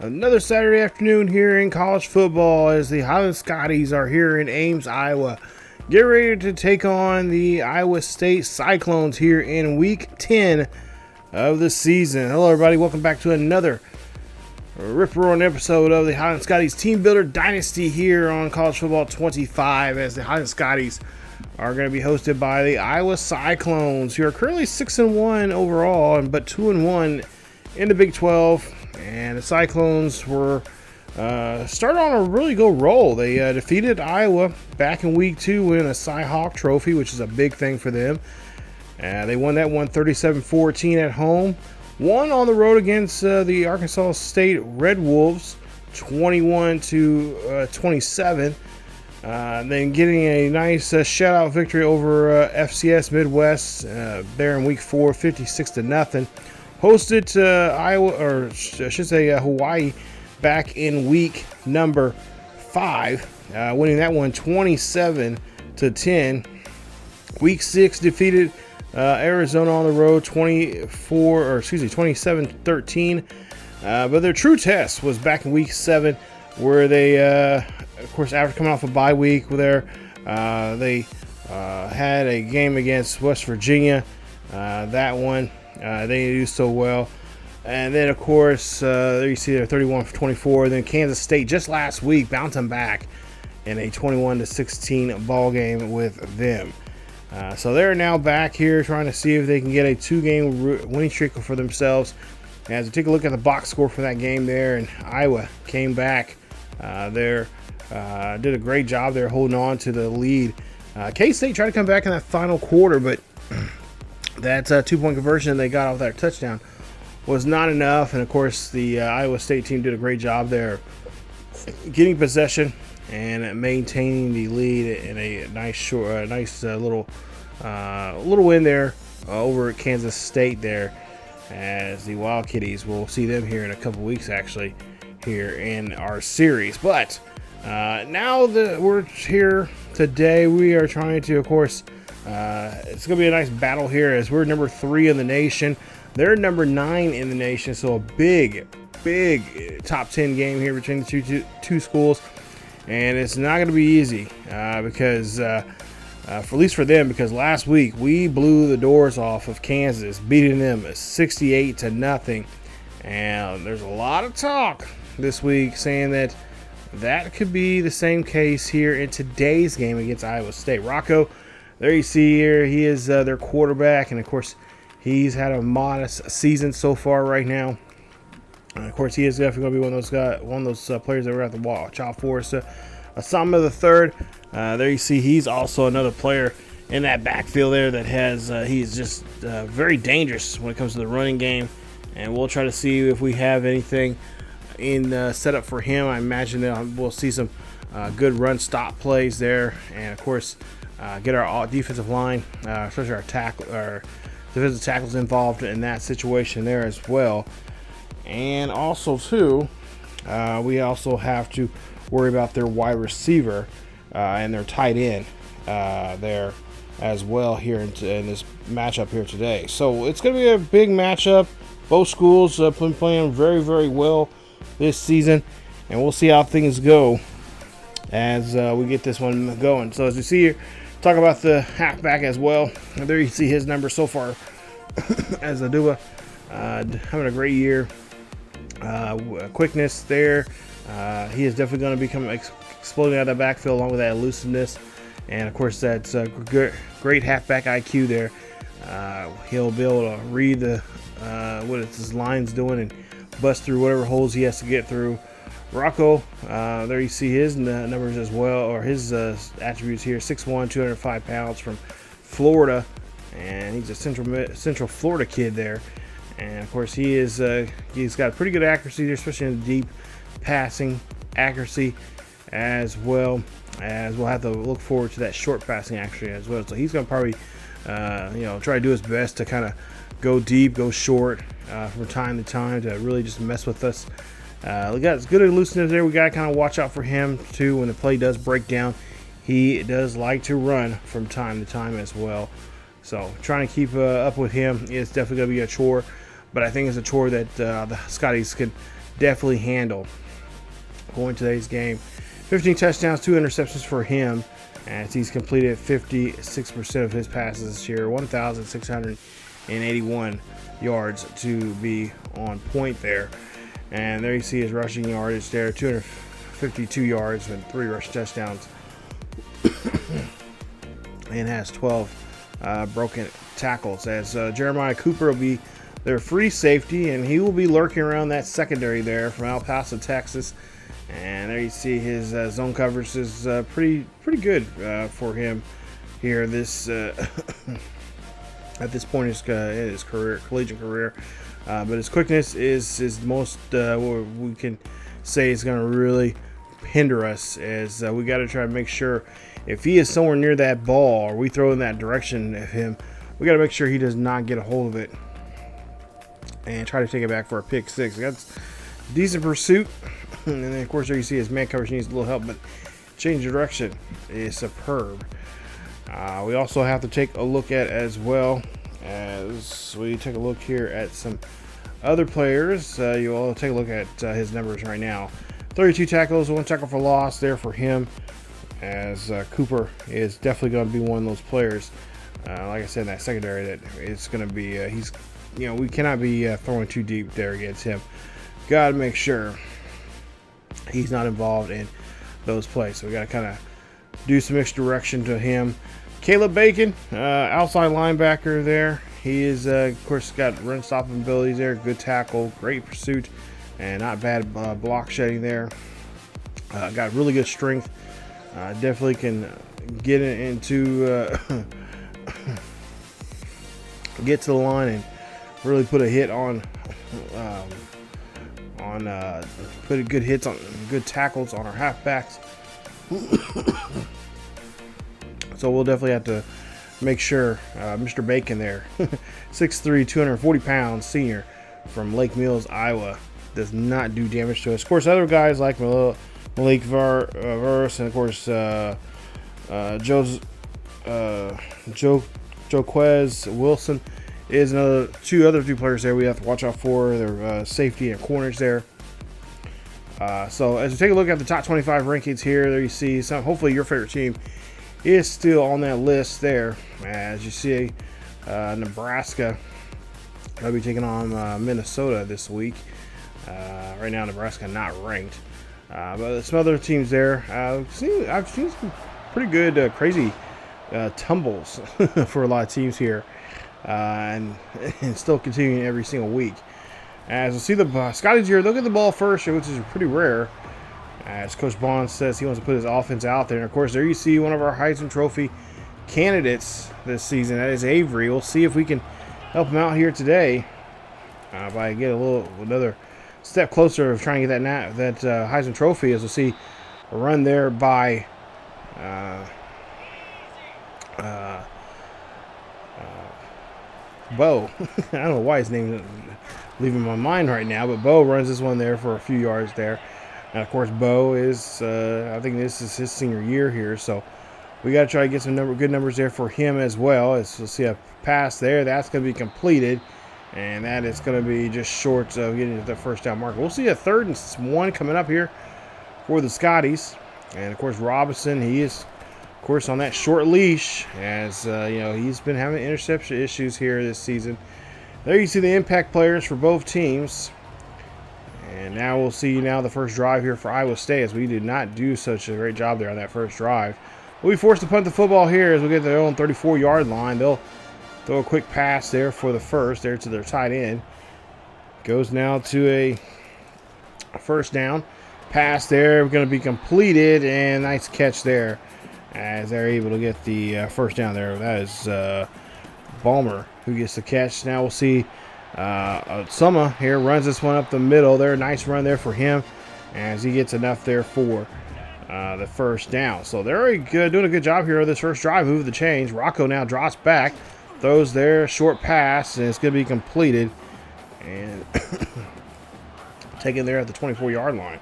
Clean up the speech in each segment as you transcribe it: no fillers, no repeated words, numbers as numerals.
Another Saturday afternoon here in college football as the Highland Scotties are here in Ames, Iowa. Get ready to take on the Iowa State Cyclones here in week 10 of the season. Hello everybody, welcome back to another rip-roaring episode of the Highland Scotties Teambuilder Dynasty here on College Football 25 as the Highland Scotties are going to be hosted by the Iowa Cyclones, who are currently 6-1 overall, but 2-1 in the Big 12. And the Cyclones were started on a really good roll. They defeated Iowa back in week 2, winning a Cy-Hawk trophy, which is a big thing for them. They won that one 37-14 at home. Won on the road against the Arkansas State Red Wolves, 21-27. Then getting a nice shutout victory over FCS Midwest there in week 4, 56-0. Hosted Iowa, or I should say Hawaii, back in week number 5, winning that one 27-10. Week 6 defeated Arizona on the road 27-13. But their true test was back in week 7, where they, of course, after coming off a bye week there, they had a game against West Virginia. That one. They didn't do so well. And then, of course, there you see they're 31-24. Then Kansas State just last week bounced them back in a 21-16 ball game with them. So they're now back here trying to see if they can get a 2-game winning streak for themselves. As we take a look at the box score for that game there, and Iowa came back there, did a great job there holding on to the lead. K-State tried to come back in that final quarter, but that 2-point conversion they got off that touchdown was not enough. And, of course, the Iowa State team did a great job there getting possession and maintaining the lead in a nice little win there over at Kansas State there, as the Wildcats, we'll see them here in a couple weeks actually here in our series. But now that we're here today, we are trying to, of course, it's going to be a nice battle here as we're number 3 in the nation. They're number 9 in the nation, so a big top 10 game here between the two schools. And it's not going to be easy because, for at least for them, because last week we blew the doors off of Kansas, beating them 68-0. And there's a lot of talk this week saying that could be the same case here in today's game against Iowa State. Rocco, there you see here, he is their quarterback, and of course, he's had a modest season so far right now. And of course, he is definitely going to be one of those players that we're at the watch out for. So, Osama the third, there you see, he's also another player in that backfield there that has he's just very dangerous when it comes to the running game. And we'll try to see if we have anything in set up for him. I imagine that we'll see some good run stop plays there, and of course, get our defensive line, especially our defensive tackles involved in that situation there as well. And also, too, we also have to worry about their wide receiver and their tight end there as well here in this matchup here today. So it's going to be a big matchup. Both schools been playing very, very well this season, and we'll see how things go as we get this one going. So as you see here, talk about the halfback as well. And there you see his number so far as Aduba, having a great year. Quickness there. He is definitely going to become exploding out of the backfield along with that elusiveness. And, of course, that's great halfback IQ there. He'll be able to read what his line's doing and bust through whatever holes he has to get through. Rocco, there you see his numbers as well, or his attributes here. 6'1", 205 pounds from Florida, and he's a Central Florida kid there. And of course, he's got pretty good accuracy there, especially in the deep passing accuracy, as well as we'll have to look forward to that short passing accuracy as well. So he's going to probably, try to do his best to kind of go deep, go short from time to time to really just mess with us. We got good elusiveness there. We got to kind of watch out for him too when the play does break down. He does like to run from time to time as well. So trying to keep up with him is definitely going to be a chore. But I think it's a chore that the Scotties can definitely handle going today's game. 15 touchdowns, 2 interceptions for him, as he's completed 56% of his passes this year, 1,681 yards to be on point there. And there you see his rushing yardage there, 252 yards and 3 rush touchdowns, and has 12 broken tackles. As Jeremiah Cooper will be their free safety, and he will be lurking around that secondary there from El Paso, Texas. And there you see his zone coverage is pretty good for him here. This at this point in his career, collegiate career, but his quickness is most what we can say is going to really hinder us. As we got to try to make sure if he is somewhere near that ball or we throw in that direction of him, we got to make sure he does not get a hold of it and try to take it back for a pick six. That's decent pursuit. And then, of course, there you see his man coverage needs a little help, but change of direction is superb. We also have to take a look at, as well as we take a look here at some other players. You all take a look at his numbers right now. 32 tackles, 1 tackle for loss there for him, as Cooper is definitely going to be one of those players, like I said, in that secondary, that it's going to be, we cannot be throwing too deep there against him. Got to make sure he's not involved in those plays. So we got to kind of do some extra direction to him. Caleb Bacon, outside linebacker there. He is, of course, got run stopping abilities there. Good tackle, great pursuit, and not bad block shedding there. Got really good strength. Definitely can get into get to the line and really put a hit on put good hits on, good tackles on our halfbacks. So we'll definitely have to make sure Mr. Bacon there, 6'3", 240 pounds, senior from Lake Mills, Iowa, does not do damage to us. Of course, other guys like Malik Verse, and of course Joquez Wilson is two other players there we have to watch out for. Their safety and corners there. So as we take a look at the top 25 rankings here, there you see some. Hopefully your favorite team is still on that list there. As you see, Nebraska will be taking on Minnesota this week. Right now, Nebraska not ranked, but some other teams there. I've seen some pretty good, crazy tumbles for a lot of teams here, and still continuing every single week. As we see the Scotties here, they'll get the ball first, which is pretty rare. As Coach Bond says, he wants to put his offense out there. And, of course, there you see one of our Heisman Trophy candidates this season. That is Avery. We'll see if we can help him out here today by get another step closer of trying to get that Heisman Trophy. As we'll see a run there by Bo. I don't know why his name is leaving my mind right now, but Bo runs this one there for a few yards there. And, of course, Bo is, I think this is his senior year here, so we got to try to get some good numbers there for him as well. As we'll see a pass there, that's going to be completed, and that is going to be just short of getting to the first down marker. We'll see a 3rd and 1 coming up here for the Scotties. And, of course, Robinson, he is, of course, on that short leash, as, he's been having interception issues here this season. There you see the impact players for both teams. And now we'll see the first drive here for Iowa State, as we did not do such a great job there on that first drive. We'll be forced to punt the football here as we get to their own 34-yard line. They'll throw a quick pass there for the first, there to their tight end. Goes now to a first down. Pass there, going to be completed, and nice catch there as they're able to get the first down there. That is Balmer who gets the catch. Now we'll see Summa here runs this one up the middle there. Nice run there for him as he gets enough there for the first down. So they're very good, doing a good job here on this first drive. Move the chains. Rocco now drops back, throws their short pass, and it's going to be completed and taken there at the 24-yard line.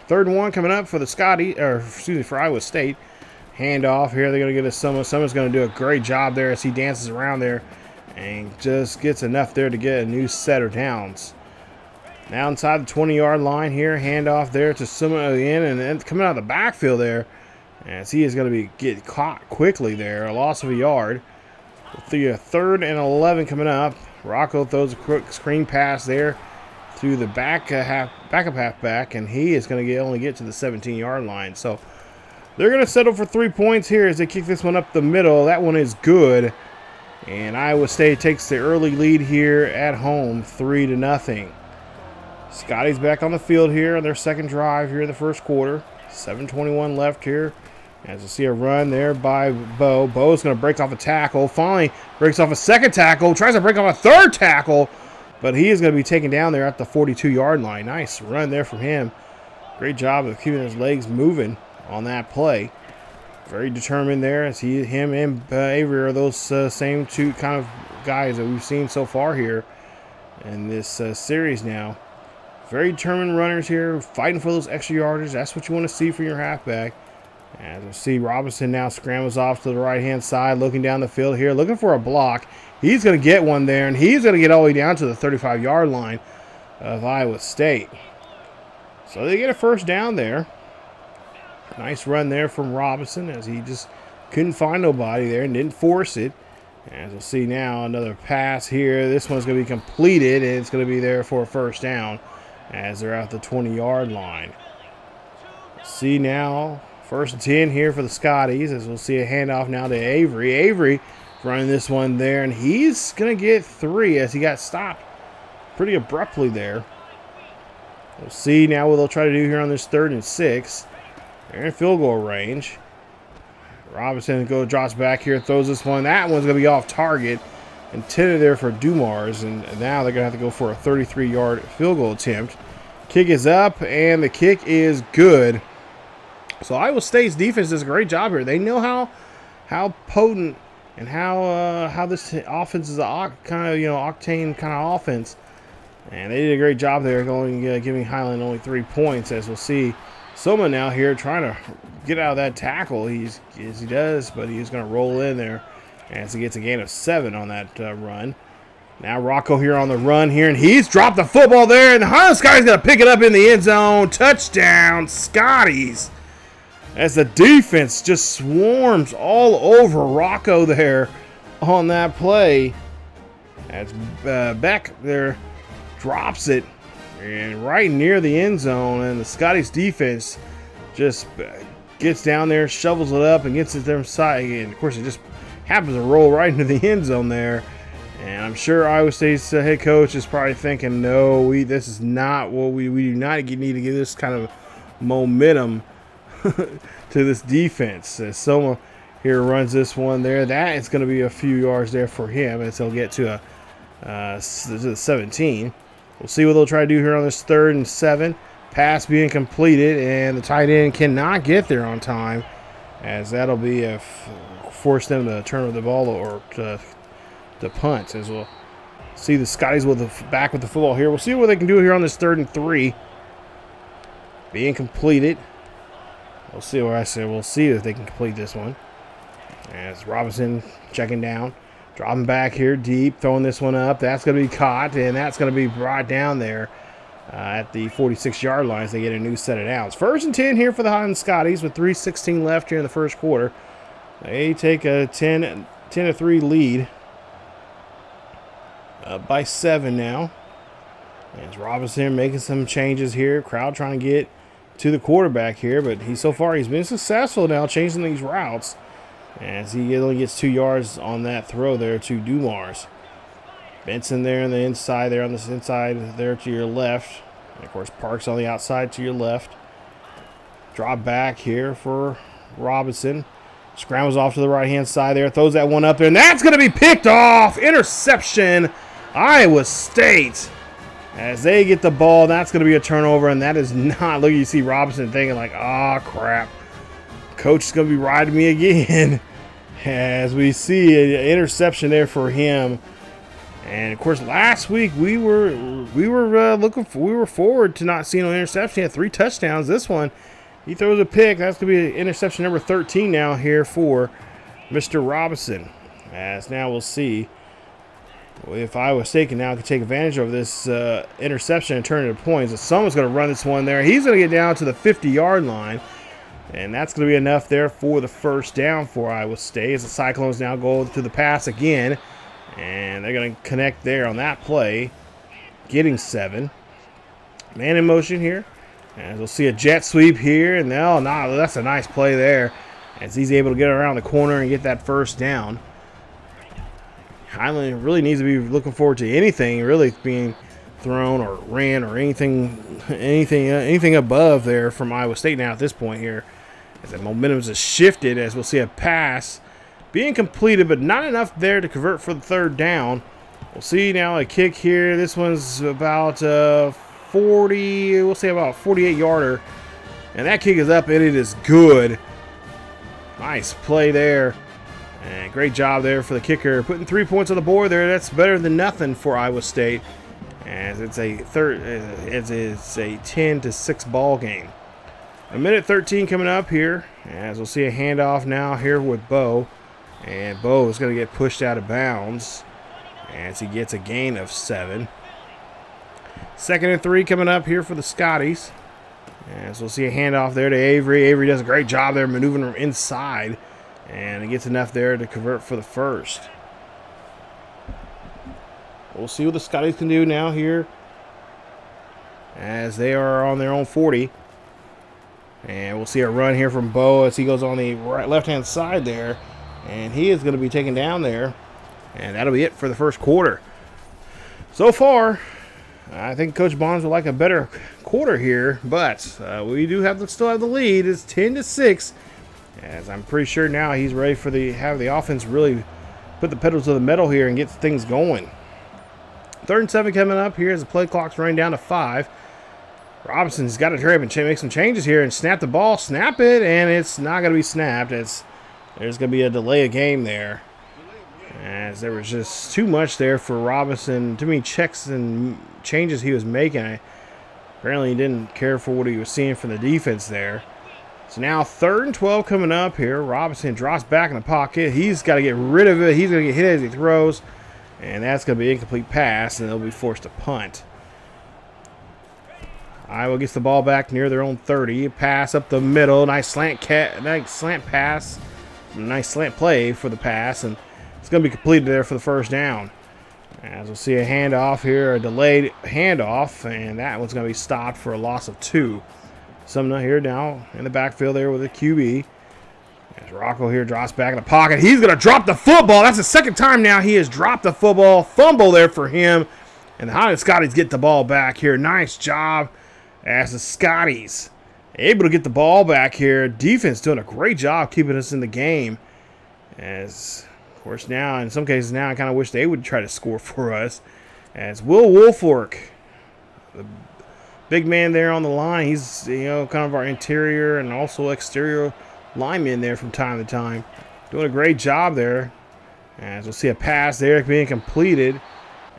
3rd and 1 coming up for the for Iowa State. Handoff here. They're going to get a Summa. Summa's going to do a great job there as he dances around there and just gets enough there to get a new set of downs. Now inside the 20-yard line here. Handoff there to Suma again. And then coming out of the backfield there. As he is going to get caught quickly there. A loss of a yard. The 3rd and 11 coming up. Rocco throws a quick screen pass there to the backup halfback, and he is going to only get to the 17-yard line. So they're going to settle for 3 points here as they kick this one up the middle. That one is good, and Iowa State takes the early lead here at home, 3-0. Scotties back on the field here on their second drive here in the first quarter. 7:21 left here. As you see a run there by Bo. Bo's going to break off a tackle. Finally breaks off a second tackle. Tries to break off a third tackle. But he is going to be taken down there at the 42-yard line. Nice run there from him. Great job of keeping his legs moving on that play. Very determined there as him and Avery are those same two kind of guys that we've seen so far here in this series now. Very determined runners here, fighting for those extra yardage. That's what you want to see from your halfback. As we see Robinson now scrambles off to the right-hand side, looking down the field here, looking for a block. He's going to get one there, and he's going to get all the way down to the 35-yard line of Iowa State. So they get a first down there. Nice run there from Robinson as he just couldn't find nobody there and didn't force it. As we'll see now, another pass here. This one's going to be completed, and it's going to be there for a first down as they're at the 20-yard line. See now, 1st and 10 here for the Scotties, as we'll see a handoff now to Avery. Avery running this one there, and he's going to get 3 as he got stopped pretty abruptly there. We'll see now what they'll try to do here on this 3rd and 6. They're in field goal range. Robinson drops back here, throws this one. That one's going to be off target. Intended there for Dumars, and now they're going to have to go for a 33-yard field goal attempt. Kick is up, and the kick is good. So Iowa State's defense does a great job here. They know how potent and how this offense is a kind of octane kind of offense, and they did a great job there, giving Highland only 3 points. As we'll see, Soma now here trying to get out of that tackle. He does, but he's going to roll in there as he gets a gain of 7 on that run. Now Rocco here on the run here, and he's dropped the football there, and the Highland Scotties going to pick it up in the end zone. Touchdown, Scotties! As the defense just swarms all over Rocco there on that play. As Beck there drops it and right near the end zone, and the Scotties defense just gets down there, shovels it up, and gets it their side. And of course, it just happens to roll right into the end zone there. And I'm sure Iowa State's head coach is probably thinking, no, this is not what we do not need to give this kind of momentum to this defense. As Soma here runs this one there, that is going to be a few yards there for him as he'll get to the 17. We'll see what they'll try to do here on this 3rd and 7. Pass being completed, and the tight end cannot get there on time, as that'll be force them to turn over the ball or to punt. As we'll see the Scotties back with the football here. We'll see what they can do here on this 3rd and 3. Being completed. We'll see what I said. We'll see if they can complete this one. As Robinson checking down. Dropping back here deep. Throwing this one up. That's going to be caught. And that's going to be brought down there at the 46-yard line as they get a new set of downs. 1st and 10 here for the Highland Scotties with 3:16 left here in the first quarter. They take a 10-3 lead by 7 now. As Robinson making some changes here. Crowd trying to get to the quarterback here, but so far he's been successful now changing these routes as he only gets 2 yards on that throw there to Dumars. Benson there on the inside there to your left. And of course Parks on the outside to your left. Drop back here for Robinson. Scrambles off to the right-hand side there. Throws that one up there, and that's going to be picked off. Interception, Iowa State. As they get the ball, that's going to be a turnover, and that is not. Look, you see Robinson thinking like, oh, crap. Coach is going to be riding me again. As we see an interception there for him. And, of course, last week we were forward to not seeing an interception. He had 3 touchdowns. This one, he throws a pick. That's going to be interception number 13 now here for Mr. Robinson. As now we'll see If Iowa State can now take advantage of this interception and turn it into points, someone's going to run this one there. He's going to get down to the 50-yard line, and that's going to be enough there for the first down for Iowa State as the Cyclones now go to the pass again, and they're going to connect there on that play, getting 7. Man in motion here, and we'll see a jet sweep here, and that's a nice play there as he's able to get around the corner and get that first down. Highland really needs to be looking forward to anything really being thrown or ran or anything above there from Iowa State now at this point here, as the momentum is shifted, as we'll see a pass being completed, but not enough there to convert for the third down. We'll see now a kick here. This one's about 40, we'll say about 48-yarder, and that kick is up and it is good. Nice play there. And great job there for the kicker, putting 3 points on the board there. That's better than nothing for Iowa State, as it's a 10-6 ball game. A minute 13 coming up here, as we'll see a handoff now here with Bo, and Bo is going to get pushed out of bounds as he gets a gain of 7. 2nd and 3 coming up here for the Scotties, as we'll see a handoff there to Avery. Avery does a great job there maneuvering inside, and it gets enough there to convert for the first. We'll see what the Scotties can do now here, as they are on their own 40. And we'll see a run here from Bo as he goes on the left-hand side there. And he is going to be taken down there. And that'll be it for the first quarter. So far, I think Coach Bonds would like a better quarter here. But we do still have the lead. It's 10-6. As I'm pretty sure now he's ready for have the offense really put the pedal to the metal here and get things going. 3rd and 7 coming up here as the play clock's running down to 5. Robinson's got to hurry up and make some changes here and snap the ball. Snap it, and it's not going to be snapped. There's going to be a delay of game there, as there was just too much there for Robinson. Too many checks and changes he was making. Apparently he didn't care for what he was seeing from the defense there. So now 3rd and 12 coming up here. Robinson drops back in the pocket. He's got to get rid of it. He's going to get hit as he throws, and that's going to be an incomplete pass, and they'll be forced to punt. Iowa gets the ball back near their own 30. Pass up the middle. Nice slant pass. Nice slant play for the pass, and it's going to be completed there for the first down. As we'll see a handoff here, a delayed handoff, and that one's going to be stopped for a loss of 2. Sumner here now in the backfield there with a QB. As Rocco here drops back in the pocket. He's going to drop the football. That's the second time now he has dropped the football. Fumble there for him. And the Highland Scotties get the ball back here. Nice job as the Scotties able to get the ball back here. Defense doing a great job keeping us in the game. As, of course, now, in some cases now, I kind of wish they would try to score for us. As Will Wolfork, the big man there on the line, he's, kind of our interior and also exterior lineman there from time to time. Doing a great job there. As we'll see a pass there being completed.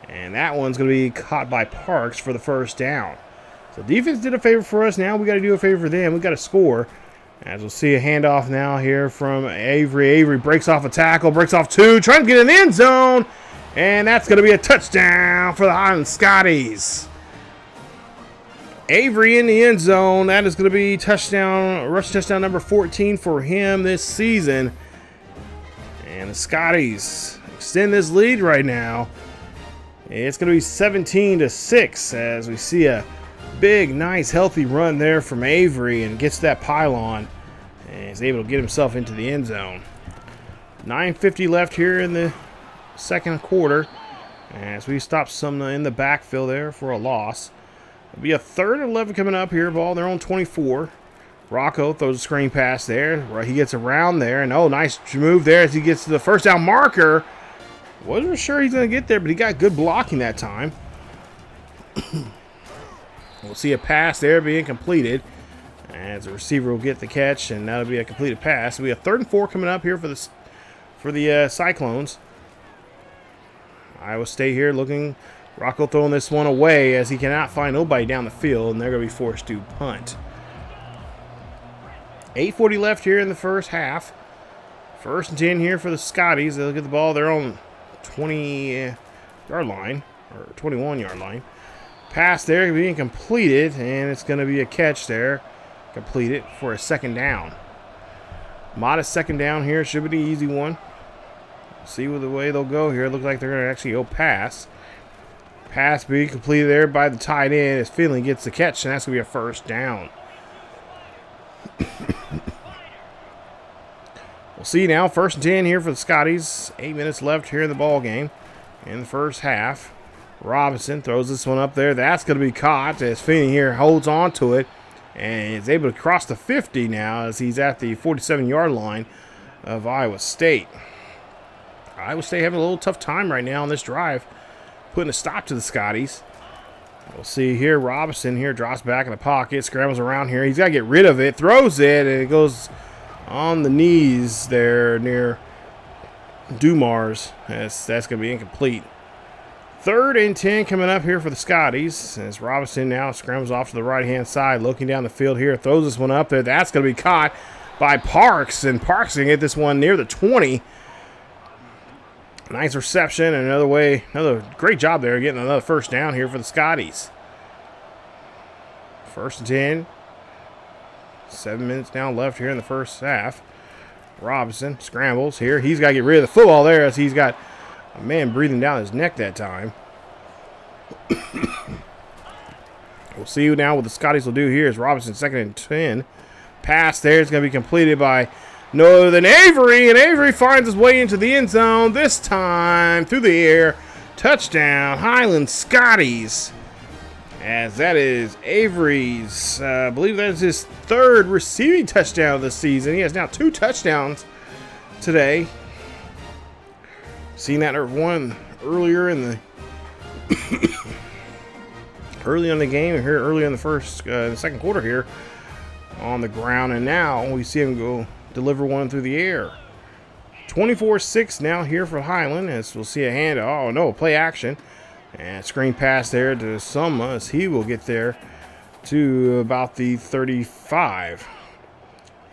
And that one's going to be caught by Parks for the first down. So defense did a favor for us. Now we got to do a favor for them. We got to score. As we'll see a handoff now here from Avery. Avery breaks off a tackle, breaks off 2, trying to get in the end zone. And that's going to be a touchdown for the Highland Scotties. Avery in the end zone. That is going to be rush touchdown number 14 for him this season. And the Scotties extend this lead right now. It's going to be 17-6 as we see a big, nice, healthy run there from Avery and gets that pylon and is able to get himself into the end zone. 9:50 left here in the second quarter as we stop Sumner in the backfield there for a loss. It'll be a 3rd and 11 coming up here. Ball their own 24. Rocco throws a screen pass there. He gets around there, and nice move there as he gets to the first down marker. Wasn't sure he's going to get there, but he got good blocking that time. We'll see a pass there being completed as the receiver will get the catch, and that'll be a completed pass. It'll be a 3rd and 4 coming up here for the Cyclones. Iowa State here looking. Rocco throwing this one away as he cannot find nobody down the field, and they're going to be forced to punt. 8:40 left here in the first half. 1st and 10 here for the Scotties. They'll get the ball their own 20, yard line, or 21-yard line. Pass there being completed, and it's going to be a catch there. Completed for a second down. Modest second down here. Should be the easy one. See what the way they'll go here. Looks like they're going to actually go pass. Pass being completed there by the tight end as Finley gets the catch, and that's going to be a first down. We'll see now. First and 10 here for the Scotties. 8 minutes left here in the ball game in the first half. Robinson throws this one up there. That's going to be caught as Finley here holds on to it and is able to cross the 50 now as he's at the 47-yard line of Iowa State. Iowa State having a little tough time right now on this drive, putting a stop to the Scotties. We'll see here. Robinson here drops back in the pocket, scrambles around here. He's got to get rid of it, throws it, and it goes on the knees there near Dumars. That's going to be incomplete. 3rd and 10 coming up here for the Scotties as Robinson now scrambles off to the right-hand side, looking down the field here, throws this one up there. That's going to be caught by Parks, and Parks can get this one near the 20. Nice reception, and another great job there, getting another first down here for the Scotties. 1st and 10. 7 minutes now left here in the first half. Robinson scrambles here. He's got to get rid of the football there as he's got a man breathing down his neck that time. We'll see now what the Scotties will do here is Robinson 2nd and 10. Pass there is going to be completed by no other than Avery, and Avery finds his way into the end zone, this time through the air. Touchdown, Highland Scotties. As that is Avery's, I believe that is his 3rd receiving touchdown of the season. He has now 2 touchdowns today. Seen that one earlier in the early in the game, here early in the second quarter here on the ground, and now we see him go deliver one through the air. 24-6 now here for Highland as we'll see a hand. Oh no, play action. And screen pass there to Summa as he will get there to about the 35.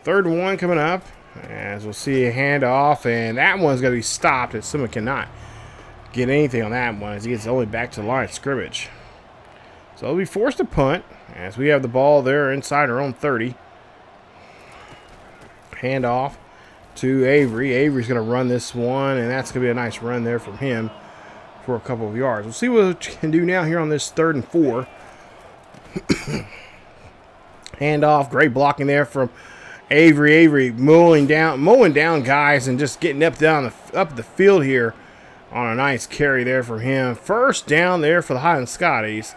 3rd and 1 coming up as we'll see a handoff, and that one's going to be stopped as Summa cannot get anything on that one as he gets only back to the line of scrimmage. So he'll be forced to punt as we have the ball there inside our own 30. Handoff to Avery. Avery's going to run this one, and that's going to be a nice run there from him for a couple of yards. We'll see what we can do now here on this 3rd and 4. Handoff, great blocking there from Avery. Avery mowing down guys and just getting up the field here on a nice carry there for him. First down there for the Highland Scotties.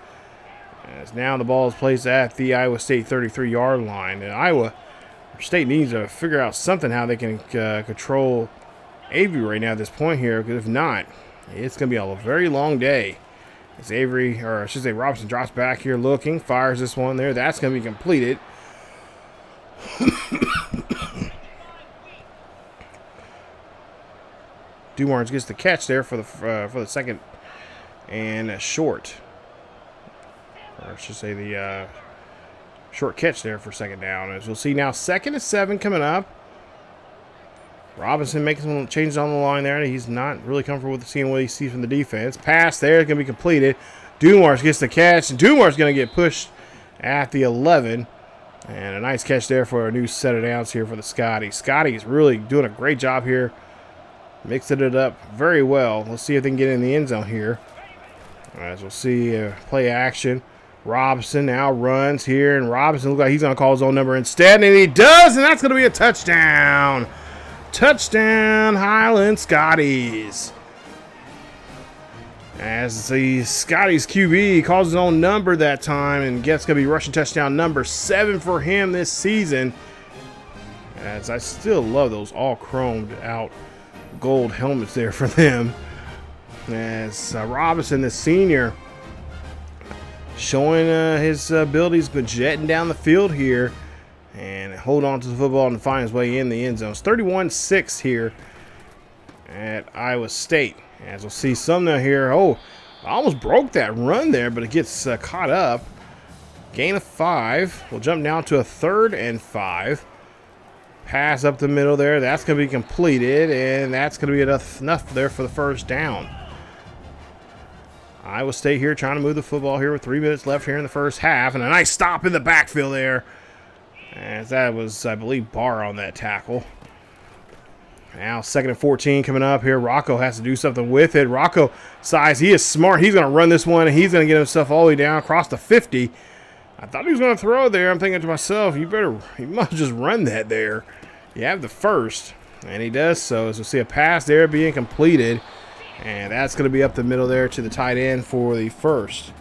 As now the ball is placed at the Iowa State 33-yard line. And Iowa State needs to figure out something how they can control Avery right now at this point here, because if not, it's going to be a very long day. As Avery, or I should say Robinson, drops back here looking, fires this one there. That's going to be completed. Dumars gets the catch there for the second and a short. Or I should say the short catch there for second down. As we'll see now, 2nd and 7 coming up. Robinson making some changes on the line there. He's not really comfortable with seeing what he sees from the defense. Pass there is going to be completed. Dumars gets the catch, and Dumars going to get pushed at the 11. And a nice catch there for a new set of downs here for the Scotties. Scotties really doing a great job here, mixing it up very well. Let's see if they can get in the end zone here. As we'll see play action. Robinson now runs here, and Robinson looks like he's going to call his own number instead, and he does, and that's going to be a touchdown. Touchdown, Highland Scotties. As the Scotties QB calls his own number that time, and gets going to be rushing touchdown number 7 for him this season. As I still love those all chromed out gold helmets there for them. As Robinson, the senior, showing his abilities, but jetting down the field here and hold on to the football and find his way in the end zone. It's 31-6 here at Iowa State. As we'll see Sumner here. Oh, almost broke that run there, but it gets caught up. Gain of 5. We'll jump down to a 3rd and 5. Pass up the middle there. That's going to be completed, and that's going to be enough there for the first down. Iowa State here trying to move the football here with 3 minutes left here in the first half. And a nice stop in the backfield there. As that was, I believe, Barr on that tackle. Now 2nd and 14 coming up here. Rocco has to do something with it. Rocco size, he is smart. He's going to run this one, and he's going to get himself all the way down across the 50. I thought he was going to throw there. I'm thinking to myself, you must just run that there. You have the first, and he does so. As we'll see a pass there being completed, and that's going to be up the middle there to the tight end for the first.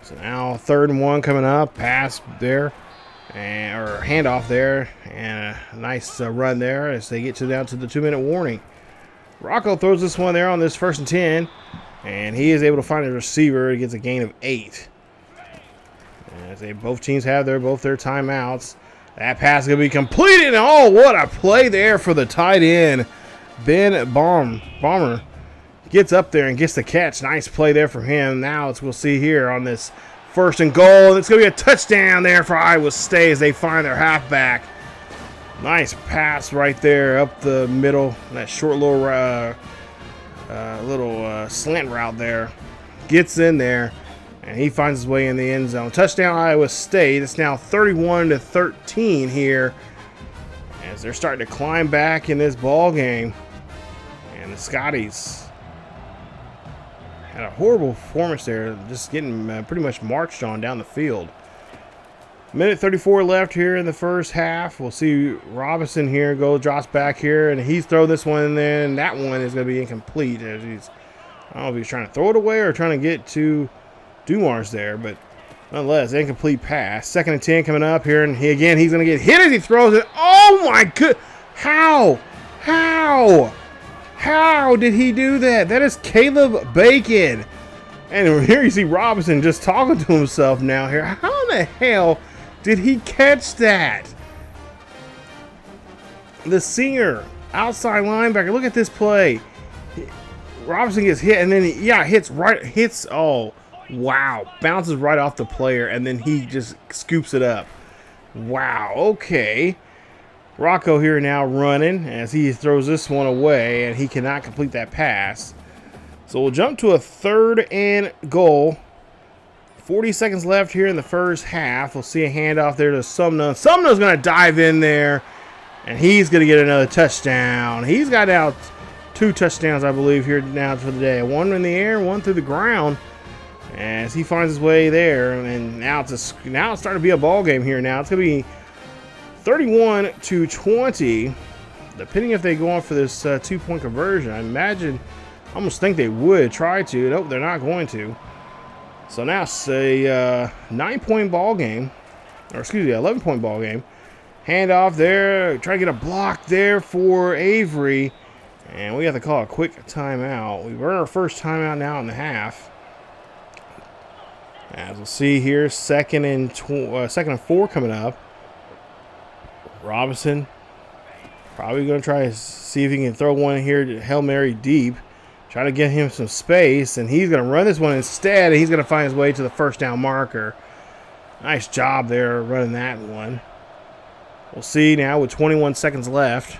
So now 3rd and 1 coming up. Pass there, or handoff there, and a nice run there as they get down to the 2-minute warning. Rocco throws this one there on this 1st and 10, and he is able to find a receiver. He gets a gain of 8. As both teams have both their timeouts. That pass is going to be completed. Oh, what a play there for the tight end. Ben Bomber gets up there and gets the catch. Nice play there for him. Now we'll see here on this 1st and goal. And it's going to be a touchdown there for Iowa State as they find their halfback. Nice pass right there up the middle. That short little slant route there. Gets in there, and he finds his way in the end zone. Touchdown Iowa State. It's now 31-13 here as they're starting to climb back in this ball game. And the Scotties had a horrible performance there, just getting pretty much marched on down the field. Minute 34 left here in the first half. We'll see Robinson here drops back here, and he's thrown this one in there, and that one is going to be incomplete. As I don't know if he's trying to throw it away or trying to get to Dumars there, but nonetheless, incomplete pass. 2nd and 10 coming up here, and he's going to get hit as he throws it. Oh my good! How did he do that? That is Caleb Bacon. And here you see Robinson just talking to himself now here. How in the hell did he catch that? The senior outside linebacker. Look at this play. Robinson gets hit, and then hits. Oh, wow. Bounces right off the player, and then he just scoops it up. Wow. Okay. Rocco here now running as he throws this one away, and he cannot complete that pass. So we'll jump to a 3rd and goal. 40 seconds left here in the first half. We'll see a handoff there to Sumner. Sumner's going to dive in there, and he's going to get another touchdown. He's got out 2 touchdowns, I believe, here now for the day. One in the air, one through the ground, as he finds his way there. And now it's starting to be a ball game here. Now it's going to be 31-20, depending if they go on for this 2-point conversion. I almost think they would try to. Nope, they're not going to. So now it's a 9-point ball game, or excuse me, 11-point ball game. Handoff there, try to get a block there for Avery, and we have to call a quick timeout. We've earned our first timeout now in the half. As we'll see here, 2nd and 4 coming up. Robinson probably going to try to see if he can throw one here to Hail Mary deep. Try to get him some space, and he's going to run this one instead, and he's going to find his way to the 1st down marker. Nice job there running that one. We'll see now with 21 seconds left.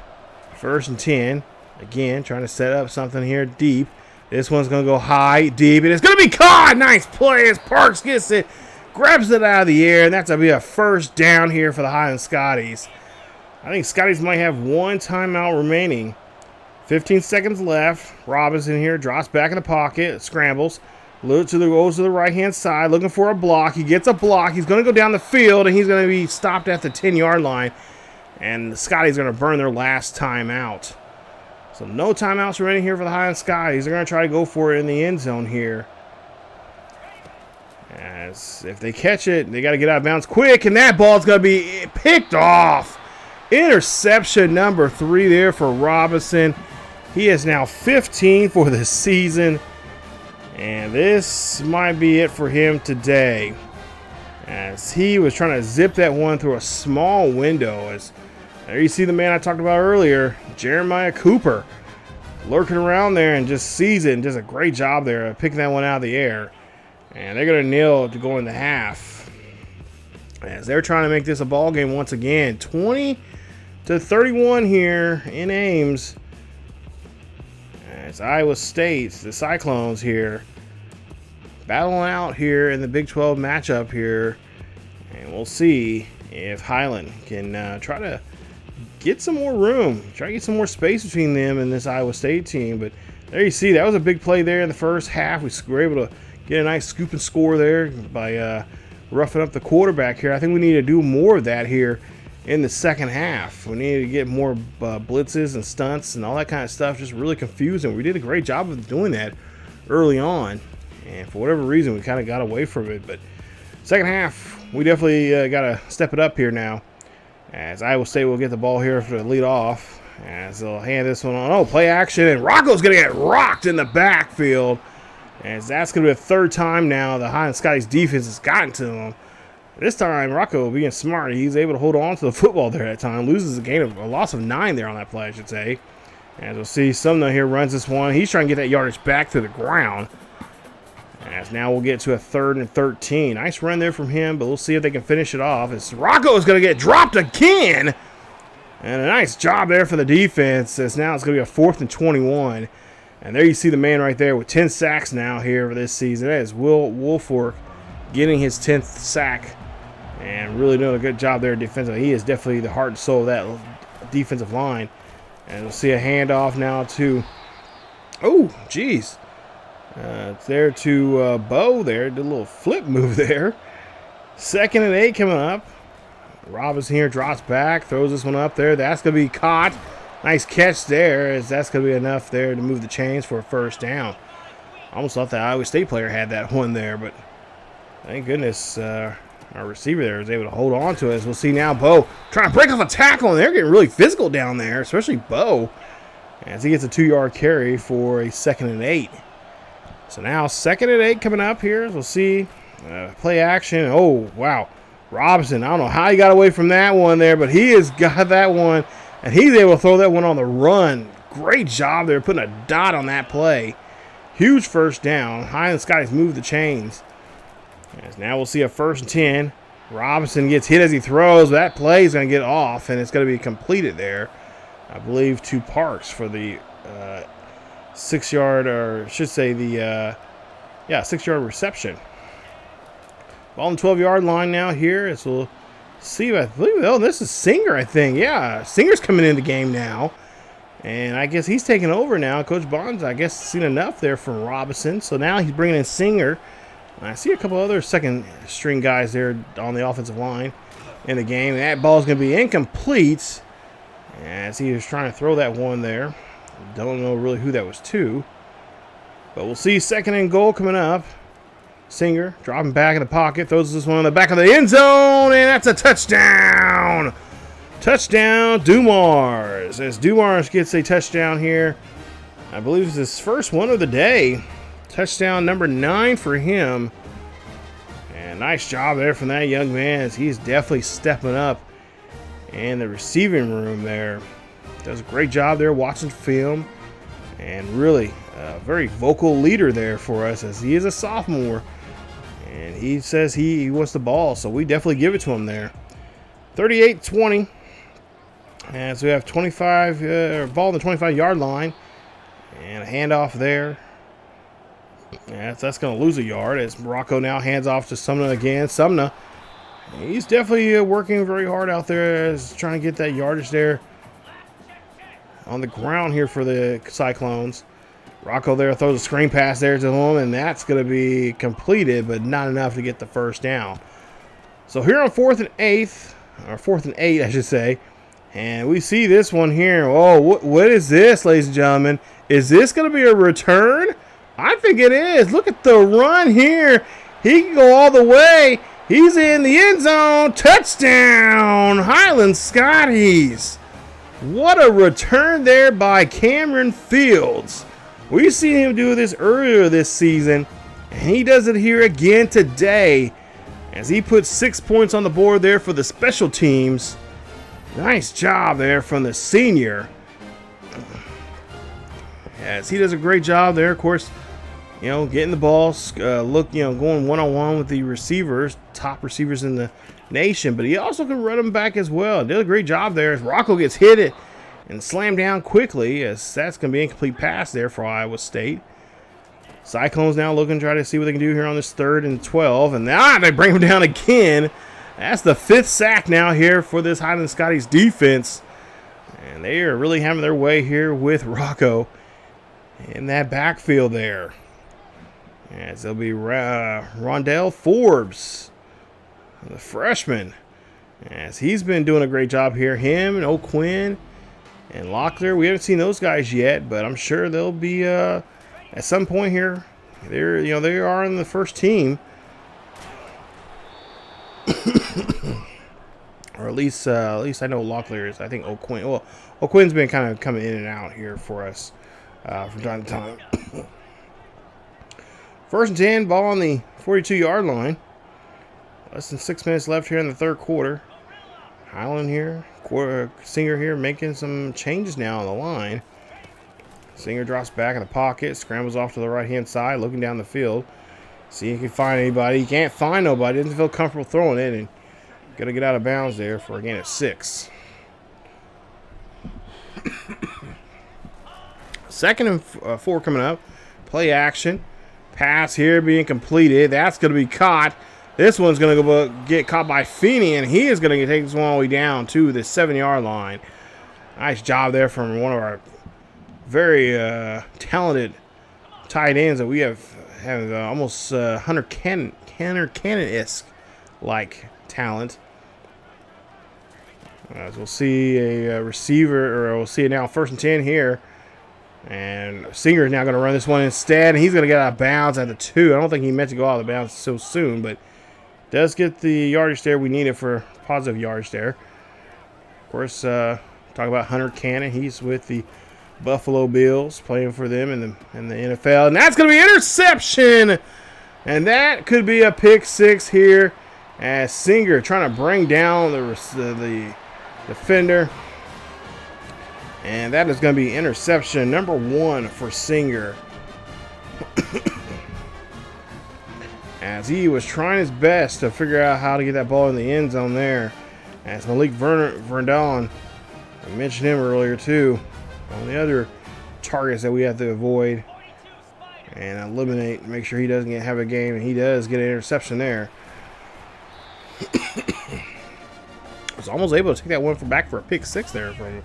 1st and 10. Again, trying to set up something here deep. This one's going to go high, deep, and it's going to be caught. Nice play as Parks gets it, grabs it out of the air, and that's going to be a 1st down here for the Highland Scotties. I think Scotties might have 1 timeout remaining. 15 seconds left. Robinson here drops back in the pocket, scrambles, goes to the right-hand side, looking for a block. He gets a block. He's going to go down the field, and he's going to be stopped at the 10-yard line. And the Scotties are going to burn their last timeout. So no timeouts remaining here for the Highland Scotties. They're going to try to go for it in the end zone here. As if they catch it, they got to get out of bounds quick, and that ball's going to be picked off. Interception number 3 there for Robinson. He is now 15 for the season, and this might be it for him today, as he was trying to zip that one through a small window. As there you see the man I talked about earlier, Jeremiah Cooper, lurking around there and just sees it and does a great job there of picking that one out of the air. And they're going to nail it to go in the half, as they're trying to make this a ball game once again. 20-31 here in Ames. As Iowa State, the Cyclones here, battling out here in the Big 12 matchup here. And we'll see if Highland can try to get some more room, try to get some more space between them and this Iowa State team. But there you see, that was a big play there in the first half. We were able to get a nice scoop and score there by roughing up the quarterback here. I think we need to do more of that here in the second half. We need to get more blitzes and stunts and all that kind of stuff, just really confusing. We did a great job of doing that early on, and for whatever reason, we kind of got away from it. But second half, we definitely got to step it up here now, as Iowa State will get the ball here for the lead off, as they'll hand this one on. Oh, play action, and Rocco's going to get rocked in the backfield, as that's going to be the third time now the Highland Scotties defense has gotten to him. This time, Rocco, being smart, he's able to hold on to the football there that time. Loses a loss of 9 there on that play, I should say. As we'll see, Sumner here runs this one. He's trying to get that yardage back to the ground. As now we'll get to a 3rd and 13. Nice run there from him, but we'll see if they can finish it off. As Rocco is going to get dropped again. And a nice job there for the defense, as now it's going to be a 4th and 21. And there you see the man right there with 10 sacks now here for this season. That is Will Wolfork getting his 10th sack and really doing a good job there defensively. He is definitely the heart and soul of that defensive line. And we'll see a handoff now to, oh, geez. It's there to Bo there. Did a little flip move there. 2nd and 8 coming up. Robinson here drops back, throws this one up there. That's going to be caught. Nice catch there, as that's going to be enough there to move the chains for a first down. Almost thought the Iowa State player had that one there, but thank goodness our receiver there was able to hold on to it. As we'll see now, Bo trying to break off a tackle, and they're getting really physical down there, especially Bo, as he gets a 2-yard carry for a 2nd and 8. So now 2nd and 8 coming up here. As we'll see play action. Oh, wow. Robinson, I don't know how he got away from that one there, but he has got that one, and he's able to throw that one on the run. Great job there, putting a dot on that play. Huge first down. Highland Scotties move the chains. As now we'll see a 1st and 10. Robinson gets hit as he throws. That play is going to get off, and it's going to be completed there, I believe, to Parks for the 6-yard, or I should say the 6-yard reception. Ball on the 12-yard line now here. As we'll see, I believe, oh, this is Singer, I think. Yeah, Singer's coming in the game now. And I guess he's taking over now. Coach Bonds, I guess, seen enough there from Robinson. So now he's bringing in Singer. I see a couple other second-string guys there on the offensive line in the game. That ball is going to be incomplete, as he was trying to throw that one there. Don't know really who that was to. But we'll see 2nd and goal coming up. Singer dropping back in the pocket, throws this one in the back of the end zone, and that's a touchdown. Touchdown, Dumars. As Dumars gets a touchdown here, I believe it's his first one of the day. Touchdown number 9 for him. And nice job there from that young man, as he's definitely stepping up in the receiving room there. Does a great job there watching film, and really a very vocal leader there for us, as he is a sophomore. And he says he wants the ball, so we definitely give it to him there. 38-20. And so we have 25 ball on the 25-yard line, and a handoff there. That's going to lose a yard, as Morocco now hands off to Sumner again. Sumner, he's definitely working very hard out there, as trying to get that yardage there on the ground here for the Cyclones. Rocco there throws a screen pass there to him, and that's going to be completed, but not enough to get the first down. So here on 4th and 8, I should say, and we see this one here. Oh, what is this, ladies and gentlemen? Is this going to be a return? I think it is. Look at the run here. He can go all the way. He's in the end zone. Touchdown, Highland Scotties. What a return there by Cameron Fields. We've seen him do this earlier this season, and he does it here again today, as he puts 6 points on the board there for the special teams. Nice job there from the senior, as he does a great job there, of course, getting the ball, going one-on-one with the receivers, top receivers in the nation, but he also can run them back as well. Did a great job there, as Rocco gets hit and slammed down quickly, as that's going to be an incomplete pass there for Iowa State. Cyclones now looking to try to see what they can do here on this 3rd and 12. And they bring him down again. That's the 5th sack now here for this Highland Scotties defense. And they are really having their way here with Rocco in that backfield there. As it'll be Rondell Forbes, the freshman. As he's been doing a great job here. Him and O'Quinn and Locklear. We haven't seen those guys yet, but I'm sure they'll be at some point here. They are in the first team. Or at least I know Locklear is. I think O'Quinn. Well, O'Quinn's been kind of coming in and out here for us from time to time. 1st and 10, ball on the 42-yard line. Less than 6 minutes left here in the 3rd quarter. Highland here, Singer here making some changes now on the line. Singer drops back in the pocket, scrambles off to the right-hand side, looking down the field. See if he can find anybody. He can't find nobody. Doesn't feel comfortable throwing it, and got to get out of bounds there for a gain of 6. 2nd and 4 coming up. Play action. Pass here being completed. That's going to be caught. This one's going to get caught by Feeney, and he is going to take this one all the way down to the 7-yard line. Nice job there from one of our very talented tight ends that we have almost Hunter Cannon-esque like talent. As we'll see a receiver, or we'll see it now 1st and 10 here. And Singer is now going to run this one instead, and he's going to get out of bounds at the 2. I don't think he meant to go out of bounds so soon, but does get the yardage there we needed for positive yardage there. Of course, talk about Hunter Cannon. He's with the Buffalo Bills, playing for them in the NFL. And that's going to be interception! And that could be a pick 6 here, as Singer trying to bring down the defender. And that is going to be interception number 1 for Singer. As he was trying his best to figure out how to get that ball in the end zone there. As Malik Verdon, I mentioned him earlier too, on the other targets that we have to avoid and eliminate, make sure he doesn't have a game, and he does get an interception there. Was almost able to take that one back for a pick 6 there from him.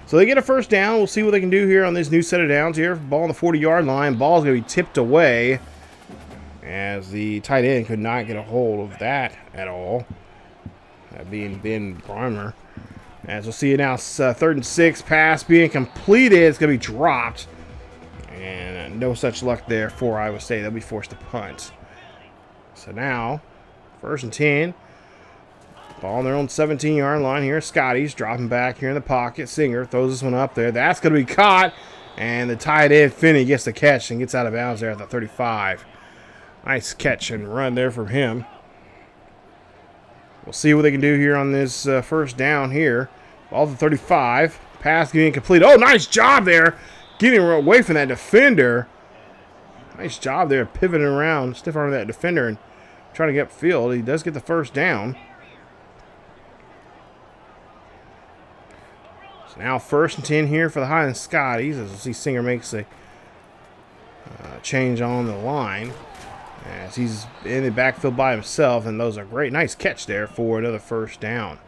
So they get a 1st down. We'll see what they can do here on this new set of downs here. Ball on the 40-yard line. Ball's going to be tipped away, as the tight end could not get a hold of that at all. That being Ben Breimer. As we'll see it now, 3rd and 6, pass being completed. It's going to be dropped. And no such luck there for Iowa State. They'll be forced to punt. So now, 1st and 10. Ball on their own 17-yard line here. Scotties dropping back here in the pocket. Singer throws this one up there. That's going to be caught. And the tight end, Finney, gets the catch and gets out of bounds there at the 35. Nice catch and run there from him. We'll see what they can do here on this 1st down here. Ball to 35. Pass getting complete. Oh, nice job there. Getting away from that defender. Nice job there pivoting around, stiff arming that defender and trying to get upfield. He does get the 1st down. So now 1st and 10 here for the Highland Scotties, as we'll see Singer makes a change on the line. As he's in the backfield by himself, and those are great. Nice catch there for another 1st down.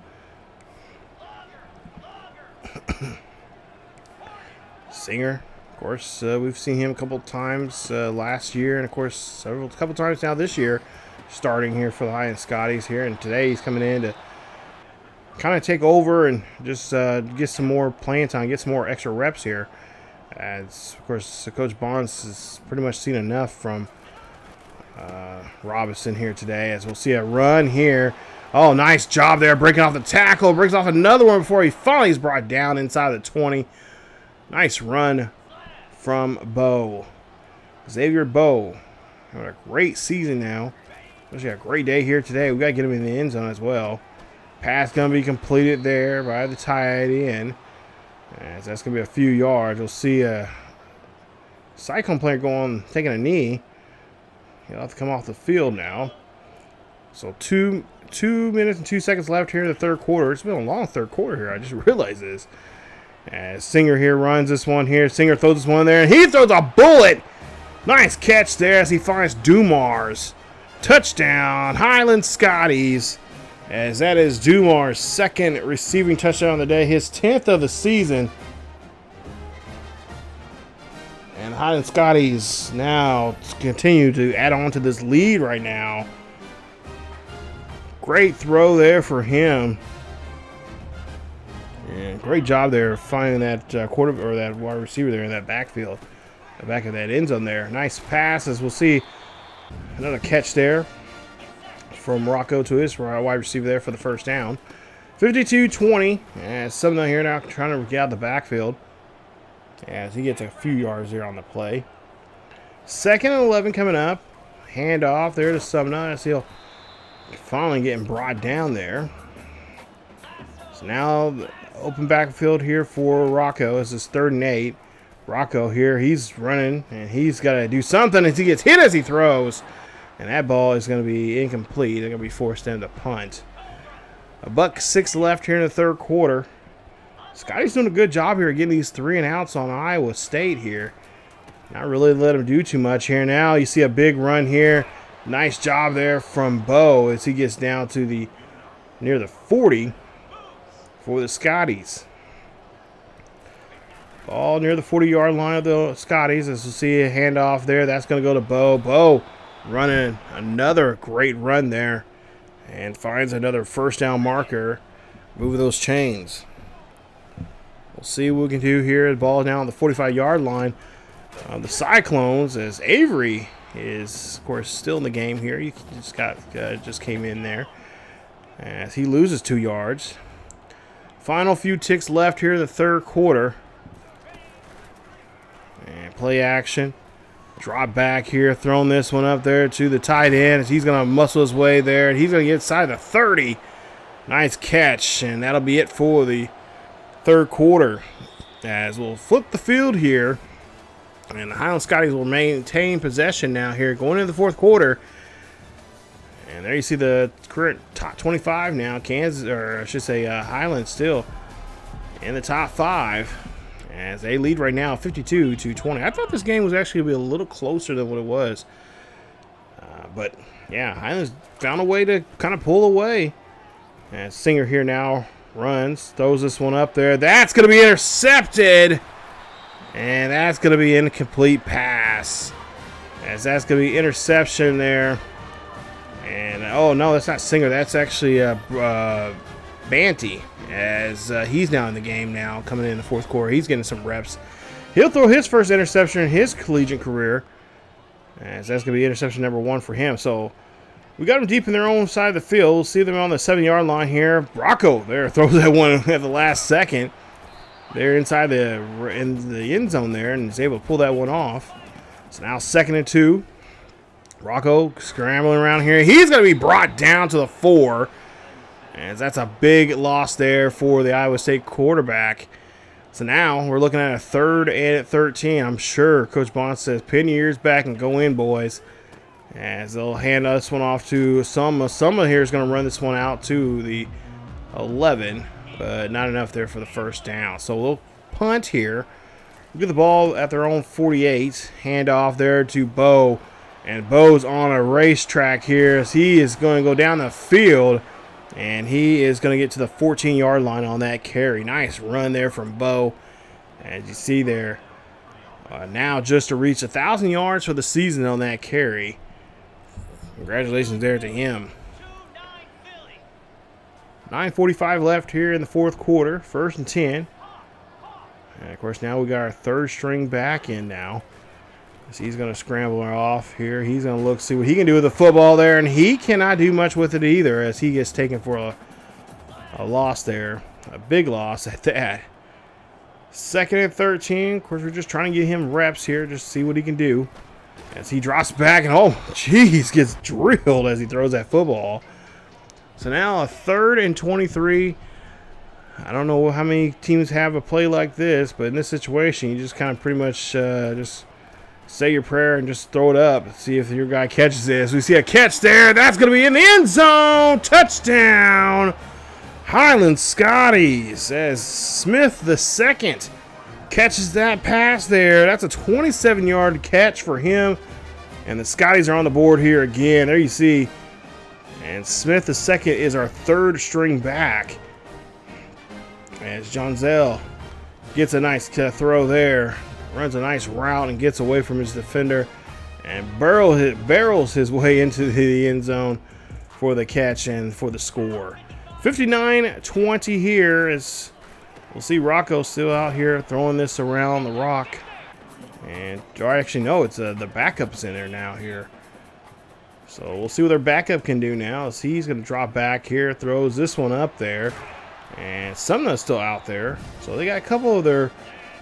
Singer, of course, we've seen him a couple times last year, and of course a couple times now this year, starting here for the Highland Scotties here. And today he's coming in to kind of take over and just get some more playing time, get some more extra reps here. As of course Coach Barnes has pretty much seen enough from Robinson here today, as we'll see a run here. Oh, nice job there, breaking off the tackle, breaks off another one before he finally is brought down inside the 20. Nice run from Bowe. Xavier Bowe. What a great season now. Especially a great day here today. We got to get him in the end zone as well. Pass going to be completed there by the tight end. As that's going to be a few yards. We'll see a Cyclone player taking a knee. He'll have to come off the field now. So 2 minutes and 2 seconds left here in the 3rd quarter. It's been a long 3rd quarter here. I just realized this. As Singer here runs this one here. Singer throws this one there, and he throws a bullet. Nice catch there as he finds Dumars. Touchdown, Highland Scotties. As that is Dumars' second receiving touchdown of the day, his 10th of the season. And Highland Scotties now continue to add on to this lead right now. Great throw there for him. And great job there finding that quarterback or that wide receiver there in that backfield, the back of that end zone there. Nice pass, as we'll see another catch there from Rocco to his wide receiver there for the first down. 52-20, and something here now trying to get out the backfield as he gets a few yards there on the play. 2nd and 11 coming up. Handoff there to Sumner as he'll finally getting brought down there. So now the open backfield here for Rocco. This is 3rd and 8. Rocco here, he's running, and he's got to do something as he gets hit as he throws. And that ball is going to be incomplete. They're going to be forced into punt. $1:06 left here in the 3rd quarter. Scotty's doing a good job here getting these 3 and outs on Iowa State here. Not really let him do too much here now. You see a big run here. Nice job there from Bo as he gets down to the near the 40 for the Scotties. Ball near the 40-yard line of the Scotties. As you see a handoff there, that's going to go to Bo. Bo running another great run there and finds another first down marker. Moving those chains. We'll see what we can do here. The ball now on the 45-yard line. The Cyclones, as Avery is, of course, still in the game here. He just came in there as he loses 2 yards. Final few ticks left here in the 3rd quarter. And play action. Drop back here, throwing this one up there to the tight end as he's going to muscle his way there. And he's going to get inside the 30. Nice catch, and that'll be it for the 3rd quarter. As we'll flip the field here. And the Highland Scotties will maintain possession now here going into the 4th quarter. And there you see the current top 25 now. Kansas, or I should say Highland still in the top 5. As they lead right now 52-20. I thought this game was actually going to be a little closer than what it was. But, yeah, Highland's found a way to kind of pull away. And Singer here now runs, throws this one up there. That's going to be intercepted. And that's going to be an incomplete pass. As that's going to be interception there. And, oh, no, that's not Singer. That's actually Banty. As he's now in the game now, coming in the 4th quarter. He's getting some reps. He'll throw his first interception in his collegiate career. As that's going to be interception number 1 for him. So we got them deep in their own side of the field. We'll see them on the 7-yard line here. Rocco there throws that one at the last second. They're inside in the end zone there and is able to pull that one off. So now 2nd and 2. Rocco scrambling around here. He's going to be brought down to the 4. As that's a big loss there for the Iowa State quarterback. So now we're looking at a 3rd and 13. I'm sure Coach Bond says, pin your ears back and go in, boys. As they'll hand this one off to Summa. Summa here is going to run this one out to the 11. But not enough there for the first down. So we'll punt here. We'll get the ball at their own 48. Hand off there to Bo. And Bo's on a racetrack here as he is going to go down the field. And he is going to get to the 14-yard line on that carry. Nice run there from Bo. As you see there. Now just to reach 1,000 yards for the season on that carry. Congratulations there to him. 9:45 left here in the 4th quarter. 1st and 10. And, of course, now we got our 3rd string back in now. So he's going to scramble off here. He's going to look, see what he can do with the football there. And he cannot do much with it either as he gets taken for a loss there. A big loss at that. 2nd and 13. Of course, we're just trying to get him reps here. Just see what he can do. As he drops back and, oh, jeez, gets drilled as he throws that football. So now a 3rd and 23. I don't know how many teams have a play like this, but in this situation, you just kind of pretty much just say your prayer and just throw it up. See if your guy catches this. We see a catch there. That's going to be in the end zone. Touchdown. Highland Scotties as Smith the second catches that pass there. That's a 27-yard catch for him. And the Scotties are on the board here again. There you see. And Smith the second is our third string back. As Jonzel gets a nice throw there. Runs a nice route and gets away from his defender. And barrels his way into the end zone for the catch and for the score. 59-20 here as we'll see Rocco still out here throwing this around the rock. And actually, no, it's the backup's in there now here. So we'll see what their backup can do now as he's going to drop back here, throws this one up there. And Sumner's still out there. So they got a couple of their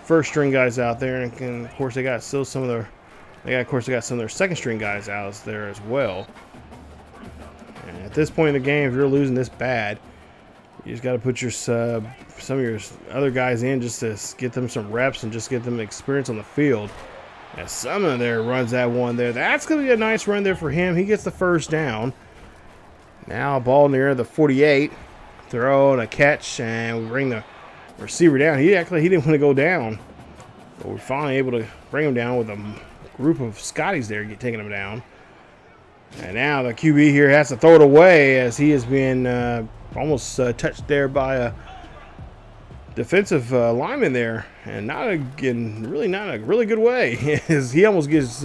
first string guys out there. And of course, they got still some of their, they got some of their second string guys out there as well. And at this point in the game, if you're losing this bad, you just got to put your some of your other guys in just to get them some reps and just get them experience on the field. As Sumner there runs that one there. That's going to be a nice run there for him. He gets the first down. Now ball near the 48. Throw and a catch, and we bring the receiver down. He didn't want to go down. But we're finally able to bring him down with a group of Scotties there taking him down. And now the QB here has to throw it away as he has been almost touched there by a defensive lineman there, and not a really good way. He almost gets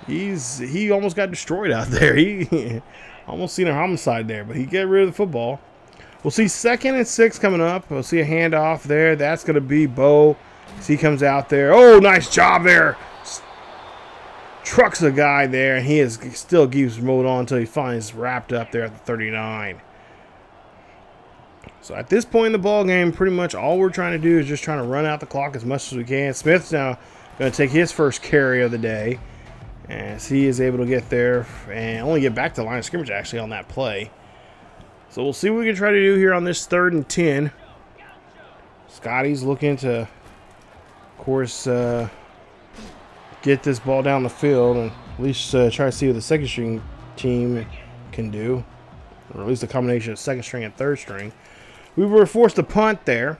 he almost got destroyed out there. He almost seen a homicide there, but he get rid of the football. We'll see 2nd and 6 coming up. We'll see a handoff there. That's going to be Bo as he comes out there. Oh, nice job there. Trucks a guy there, and he still keeps moving on until he finds wrapped up there at the 39. So at this point in the ball game, pretty much all we're trying to do is just trying to run out the clock as much as we can. Smith's now going to take his first carry of the day as he is able to get there and only get back to the line of scrimmage actually on that play. So we'll see what we can try to do here on this 3rd and 10. Scotty's looking to, of course, get this ball down the field and at least try to see what the second string team can do, or at least a combination of second string and third string. We were forced to punt there,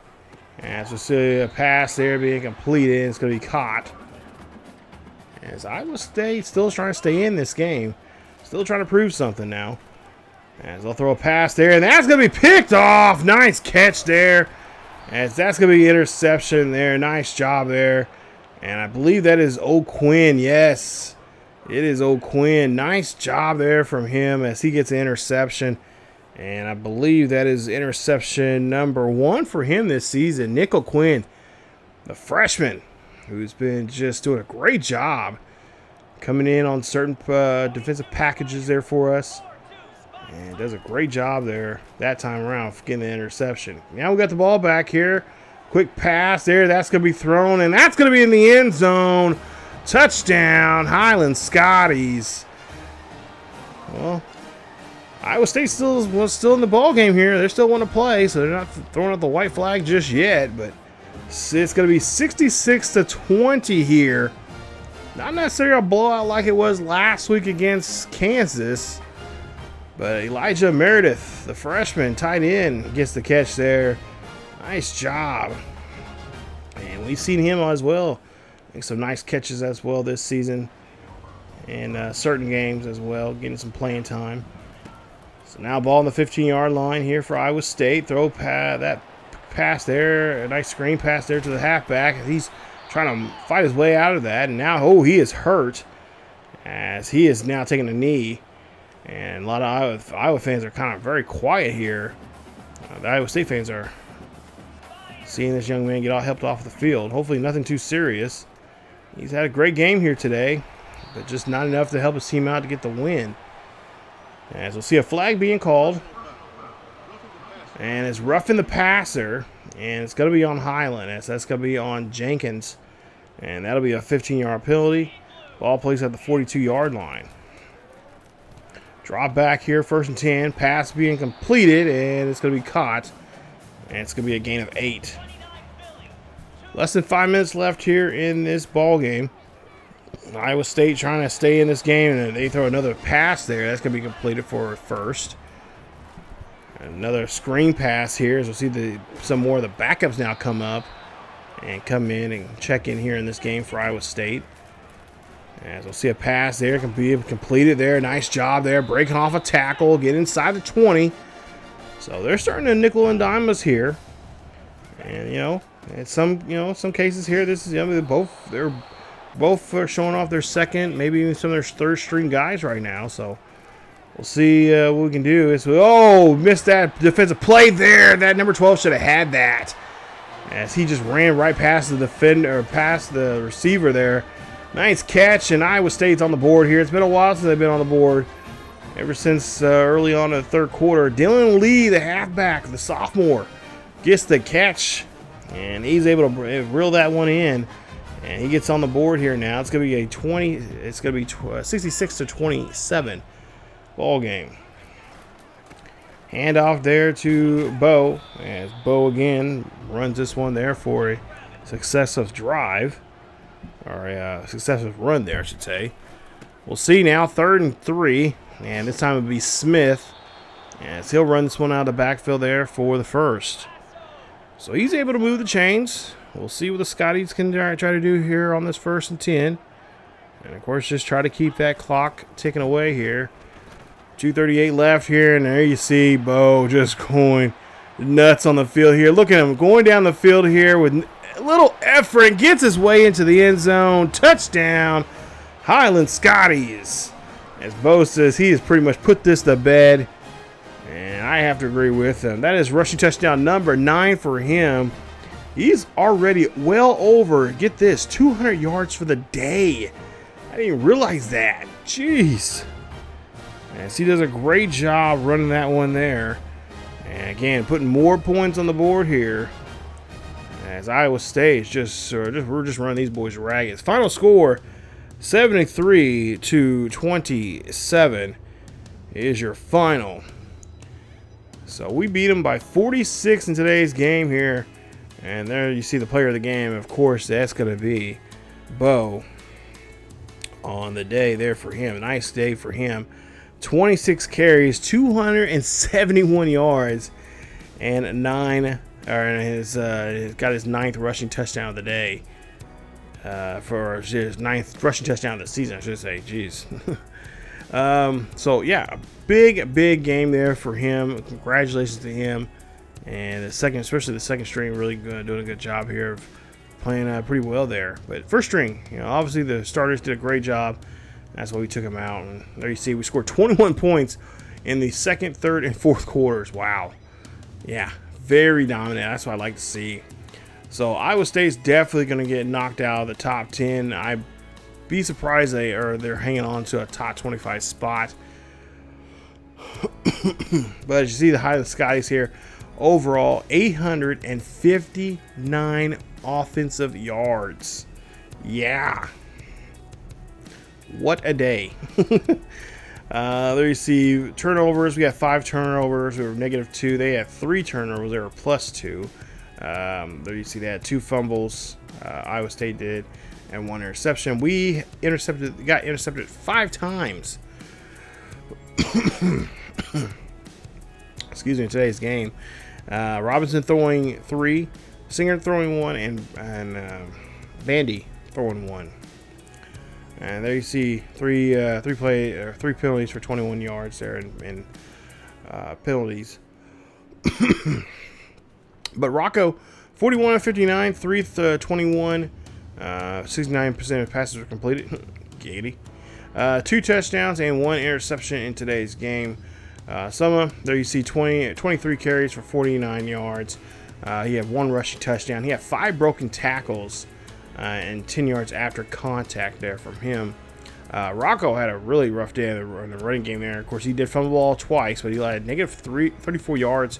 as we see a pass there being completed. It's going to be caught. As Iowa State still trying to stay in this game, still trying to prove something now. As they'll throw a pass there, and that's going to be picked off. Nice catch there, as that's going to be interception there. Nice job there. And I believe that is O'Quinn. Yes, it is O'Quinn. Nice job there from him as he gets an interception. And I believe that is interception number 1 for him this season. Nick O'Quinn, the freshman, who's been just doing a great job coming in on certain defensive packages there for us. And does a great job there that time around for getting the interception. Now we got the ball back here. Quick pass there. That's going to be thrown, and that's going to be in the end zone. Touchdown, Highland Scotties. Well, Iowa State was still in the ball game here. They still want to play, so they're not throwing out the white flag just yet. But it's going to be 66-20 here. Not necessarily a blowout like it was last week against Kansas. But Elijah Meredith, the freshman, tight end, gets the catch there. Nice job. And we've seen him as well make some nice catches as well this season in certain games as well, getting some playing time. So now ball on the 15-yard line here for Iowa State. Throw that pass there, a nice screen pass there to the halfback. He's trying to fight his way out of that. And now, he is hurt as he is now taking a knee. And a lot of Iowa fans are kind of very quiet here. The Iowa State fans are seeing this young man get all helped off the field. Hopefully nothing too serious. He's had a great game here today, but just not enough to help his team out to get the win. As we'll see a flag being called. And it's roughing the passer. And it's going to be on Highland. That's going to be on Jenkins. And that'll be a 15-yard penalty. Ball placed at the 42-yard line. Drop back here, 1st and 10. Pass being completed, and it's going to be caught. And it's going to be a gain of 8. Less than 5 minutes left here in this ball game. Iowa State trying to stay in this game, and they throw another pass there. That's going to be completed for first. Another screen pass here, as we'll see some more of the backups now come up and come in and check in here in this game for Iowa State. As we'll see a pass there, can be completed there. Nice job there, breaking off a tackle, get inside the 20. So they're starting to nickel and dime us here. And in some cases here, this is they're both showing off their second, maybe even some of their third string guys right now. So we'll see what we can do. Missed that defensive play there. That number 12 should have had that, as he just ran right past the defender, or past the receiver there. Nice catch, and Iowa State's on the board here. It's been a while since they've been on the board, ever since early on in the third quarter. Dylan Lee, the halfback, the sophomore, gets the catch, and he's able to reel that one in, and he gets on the board here now. It's going to be a 66-27 ball game. Handoff there to Bo, as Bo again runs this one there for a successive drive. Or a successive run there, I should say. We'll see now, 3rd and 3. And this time it'll be Smith, as he'll run this one out of the backfield there for the first. So he's able to move the chains. We'll see what the Scotties can try to do here on this 1st and 10. And, of course, just try to keep that clock ticking away here. 2:38 left here, and there you see Bo just going nuts on the field here. Look at him going down the field here with a little effort and gets his way into the end zone. Touchdown, Highland Scotties. As Bo says, he has pretty much put this to bed, and I have to agree with him. That is rushing touchdown number 9 for him. He's already well over, get this, 200 yards for the day. I didn't even realize that. Jeez. As he does a great job running that one there. And again, putting more points on the board here. As Iowa State we're just running these boys ragged. Final score, 73-27 is your final. So we beat them by 46 in today's game here. And there you see the player of the game. Of course, that's going to be Bo on the day there for him. Nice day for him. 26 carries, 271 yards, and he's got his 9th rushing touchdown of the day. For his 9th rushing touchdown of the season, I should say. Jeez. So yeah, a big game there for him. Congratulations to him. And especially the second string, really doing a good job here of playing pretty well there. But first string, obviously the starters did a great job. That's why we took him out. And there you see, we scored 21 points in the 2nd, 3rd, and 4th quarters. Wow. Yeah, very dominant. That's what I like to see. So Iowa State's definitely going to get knocked out of the top 10. I'd be surprised they're hanging on to a top 25 spot. But as you see, the Highland Scotties here, overall 859 offensive yards. Yeah. What a day. There you see turnovers. We got 5 turnovers. We were -2. They had 3 turnovers. They were +2. There you see they had 2 fumbles. Iowa State did, and 1 interception. We got intercepted 5 times. Excuse me, in today's game. Robinson throwing 3, Singer throwing 1, and Bandy throwing 1. And there you see 3 penalties for 21 yards there in penalties. But Rocco, 41 of 59, 321, 69% of passes were completed. Gady. 2 touchdowns and 1 interception in today's game. Summer, there you see 23 carries for 49 yards. He had 1 rushing touchdown. He had 5 broken tackles. And 10 yards after contact there from him. Rocco had a really rough day in the running game there. Of course, he did fumble the ball twice, but he had -34 yards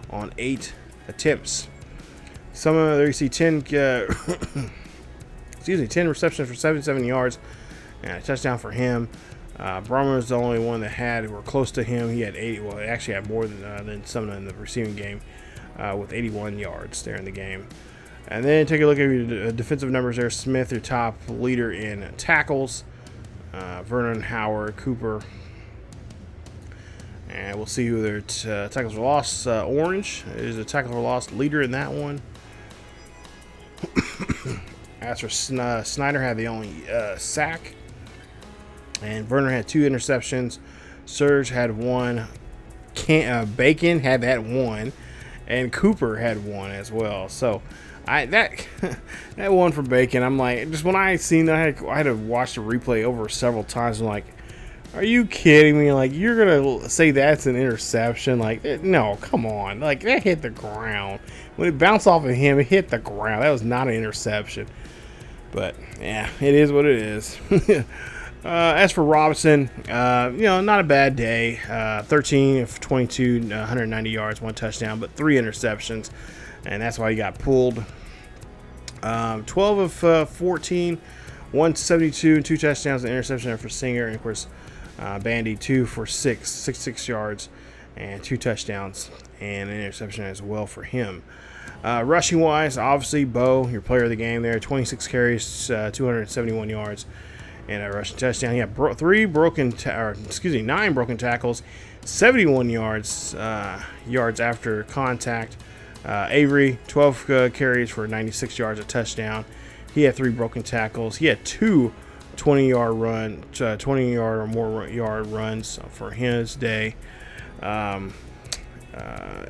on 8 attempts. There you see 10 receptions for 77 yards and a touchdown for him. Brummer is the only one that were close to him. He had 80. Well, he actually had more than Sumner in the receiving game with 81 yards there in the game. And then take a look at your defensive numbers there. Smith, your top leader in tackles. Vernon, Howard, Cooper. And we'll see who their tackles for loss. Orange is a tackle for loss leader in that one. As for Snyder, had the only sack. And Werner had 2 interceptions. Serge had 1. Bacon had that 1. And Cooper had 1 as well. So that one for Bacon, I'm like, just when I seen that, I had to watch the replay over several times. I'm like, are you kidding me? Like, you're going to say that's an interception? Like, no, come on. Like, that hit the ground. When it bounced off of him, it hit the ground. That was not an interception. But, yeah, it is what it is. As for Robinson, not a bad day. 13 of 22, 190 yards, 1 touchdown, but 3 interceptions. And that's why he got pulled. 12 of 14, 172, 2 touchdowns, an interception for Singer. And, of course, Bandy 2 for 66 yards and 2 touchdowns and an interception as well for him. Rushing wise, obviously Bo, your player of the game there, 26 carries, 271 yards and a rushing touchdown. He had 9 broken tackles, 71 yards after contact. Avery, 12 carries for 96 yards, a touchdown. He had 3 broken tackles. He had 2 20-yard or more yard runs for his day.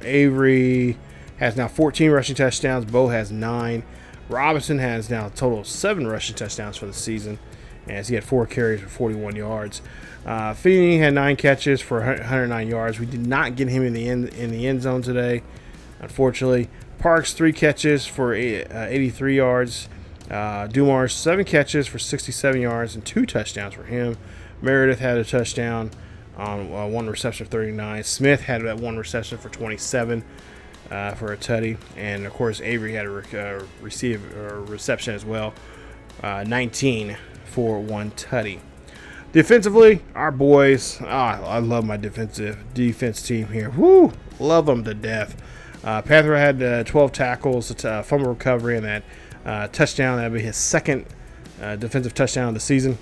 Avery has now 14 rushing touchdowns. Bo has 9. Robinson has now a total of 7 rushing touchdowns for the season, as he had 4 carries for 41 yards. Feeney had 9 catches for 109 yards. We did not get him in the end zone today, unfortunately. Parks 3 catches for 83 yards. Dumars 7 catches for 67 yards and 2 touchdowns for him. Meredith had a touchdown on 1 reception for 39. Smith had that 1 reception for 27 for a tutty, and of course Avery had a reception as well, 19 for 1 tutty. Defensively, our boys, I love my defense team here. Woo, love them to death. Panther had 12 tackles, a fumble recovery, and that touchdown. That'll be his second defensive touchdown of the season.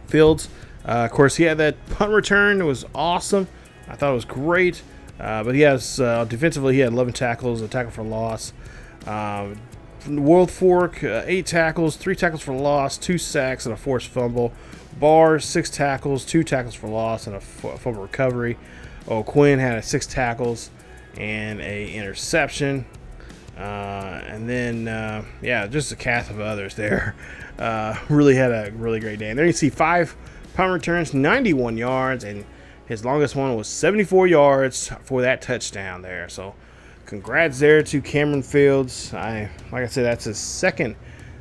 Fields, of course, he had that punt return. It was awesome. I thought it was great. But he has defensively, he had 11 tackles, a tackle for loss. World Fork, 8 tackles, 3 tackles for loss, 2 sacks, and a forced fumble. Bars, 6 tackles, 2 tackles for loss, and a fumble recovery. Quinn had 6 tackles and a interception. And then, just a cast of others there. Really had a really great day. And there you see 5 punt returns, 91 yards, and his longest one was 74 yards for that touchdown there. So congrats there to Cameron Fields. Like I said, that's his second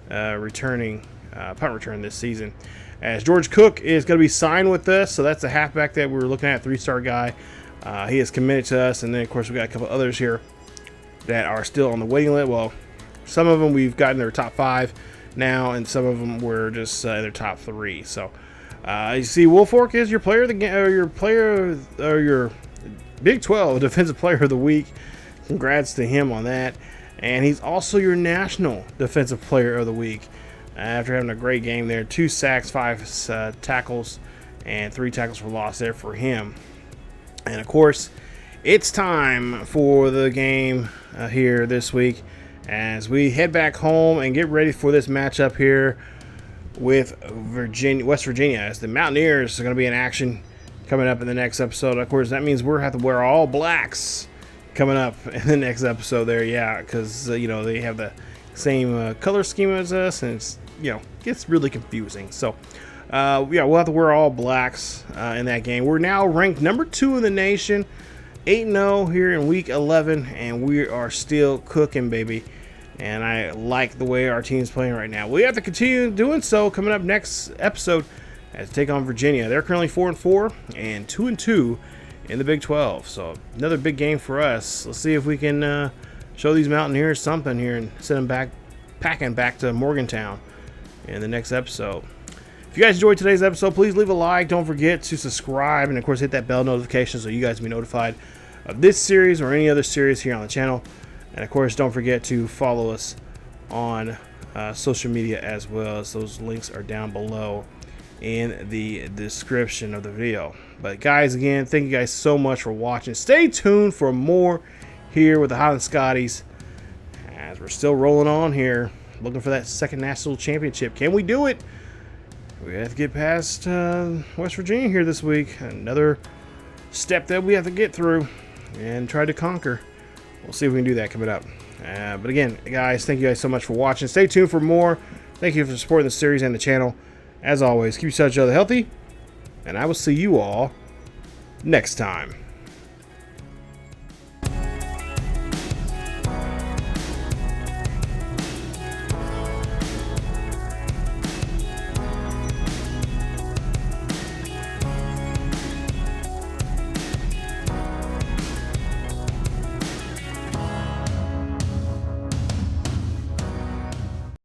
punt return this season. As George Cook is going to be signed with us, so that's the halfback that we were looking at, 3-star guy. He is committed to us, and then, of course, we got a couple others here that are still on the waiting list. Well, some of them we've gotten their top 5 now, and some of them were just their top 3. So you see, Wolfork is your player of the game, or your Big 12 Defensive Player of the Week. Congrats to him on that. And he's also your National Defensive Player of the Week after having a great game there. 2 sacks, 5 tackles, and 3 tackles for loss there for him. And of course, it's time for the game here this week as we head back home and get ready for this matchup here with West Virginia, as the Mountaineers are going to be in action coming up in the next episode. Of course, that means we're going to have to wear all blacks coming up in the next episode there, because they have the same color scheme as us, and it's gets really confusing. So we'll have to wear all blacks in that game. We're now ranked number 2 in the nation, 8-0 here in week 11, and we are still cooking, baby. And I like the way our team's playing right now. We have to continue doing so coming up next episode as we take on Virginia. They're currently 4-4 and 2-2 in the Big 12. So another big game for us. Let's see if we can show these Mountaineers something here and send them packing back to Morgantown in the next episode. If you guys enjoyed today's episode, please leave a like. Don't forget to subscribe and, of course, hit that bell notification so you guys can be notified of this series or any other series here on the channel. And, of course, don't forget to follow us on social media as well, as those links are down below in the description of the video. But guys, again, thank you guys so much for watching. Stay tuned for more here with the Highland Scotties as we're still rolling on here, looking for that second national championship. Can we do it? We have to get past West Virginia here this week. Another step that we have to get through and try to conquer. We'll see if we can do that coming up. But again, guys, thank you guys so much for watching. Stay tuned for more. Thank you for supporting the series and the channel. As always, keep each other healthy, and I will see you all next time.